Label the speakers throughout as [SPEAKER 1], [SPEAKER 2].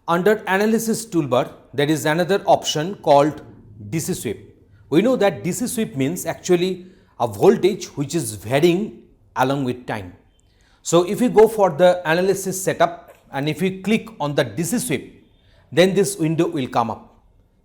[SPEAKER 1] Under analysis toolbar, there is another option called DC sweep. We know that DC sweep means actually a voltage which is varying along with time. So if you go for the analysis setup and if you click on the DC sweep, then this window will come up.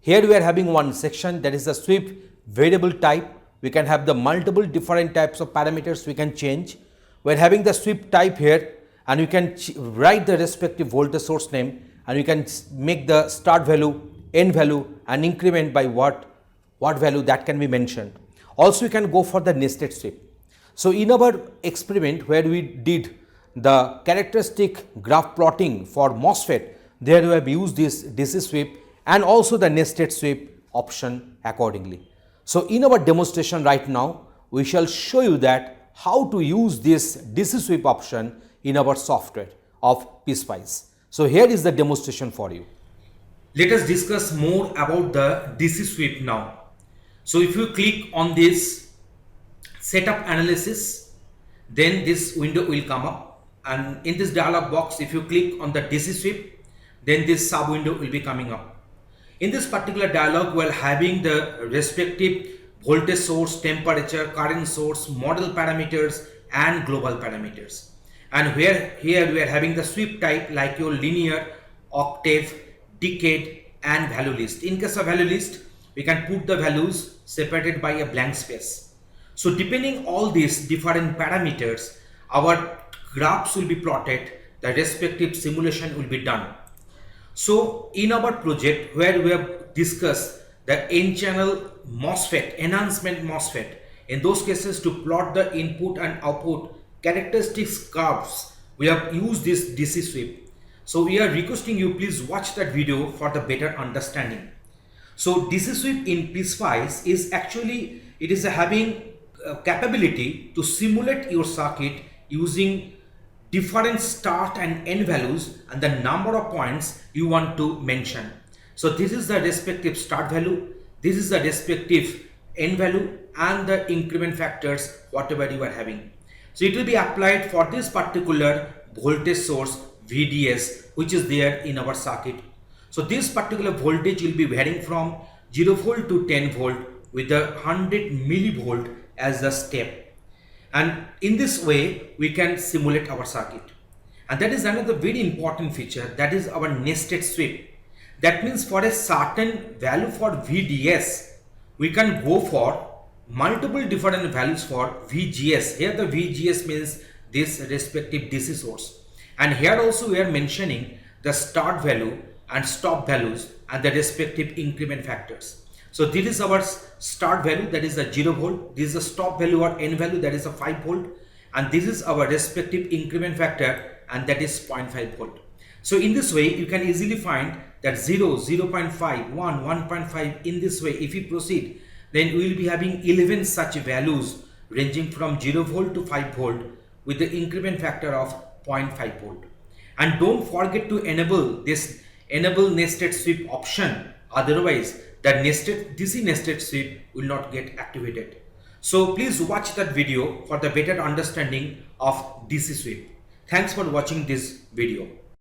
[SPEAKER 1] Here we are having one section, that is the sweep variable type. We can have the multiple different types of parameters we can change. We are having the sweep type here, and you can write the respective voltage source name, and you can make the start value, end value, and increment by what value that can be mentioned. Also, you can go for the nested sweep. So in our experiment where we did the characteristic graph plotting for MOSFET, there we have used this DC sweep and also the nested sweep option accordingly. So in our demonstration right now, we shall show you that how to use this DC sweep option in our software of PSpice. So here is the demonstration for you. Let us discuss more about the DC sweep now. So if you click on this setup analysis, then this window will come up, and in this dialog box, if you click on the DC sweep, then this sub window will be coming up. In this particular dialog, we are having the respective voltage source, temperature, current source, model parameters, and global parameters. And here we are having the sweep type like your linear, octave, decade, and value list. In case of value list, we can put the values separated by a blank space. So depending all these different parameters, our graphs will be plotted, the respective simulation will be done. So in our project where we have discussed the N-channel MOSFET, enhancement MOSFET, in those cases to plot the input and output characteristics curves, we have used this DC sweep. So we are requesting you please watch that video for the better understanding. So DC sweep in PSpice is actually, it is having capability to simulate your circuit using different start and end values and the number of points you want to mention. So this is the respective start value, this is the respective end value, and the increment factors whatever you are having. So it will be applied for this particular voltage source VDS which is there in our circuit. So this particular voltage will be varying from 0 volt to 10 volt with a 100 millivolt as the step. And in this way we can simulate our circuit. And that is another very important feature, that is our nested sweep. That means for a certain value for VDS, we can go for multiple different values for VGS. Here the VGS means this respective DC source. And here also we are mentioning the start value and stop values and the respective increment factors. So this is our start value, that is the 0 volt. This is the stop value or end value, that is a 5 volt. And this is our respective increment factor, and that is 0.5 volt. So in this way, you can easily find that 0, 0.5, 1, 1.5. In this way, if we proceed, then we will be having 11 such values ranging from 0 volt to 5 volt with the increment factor of 0.5 volt. And don't forget to enable this nested sweep option. Otherwise, the DC nested sweep will not get activated. So please watch that video for the better understanding of DC sweep. Thanks for watching this video.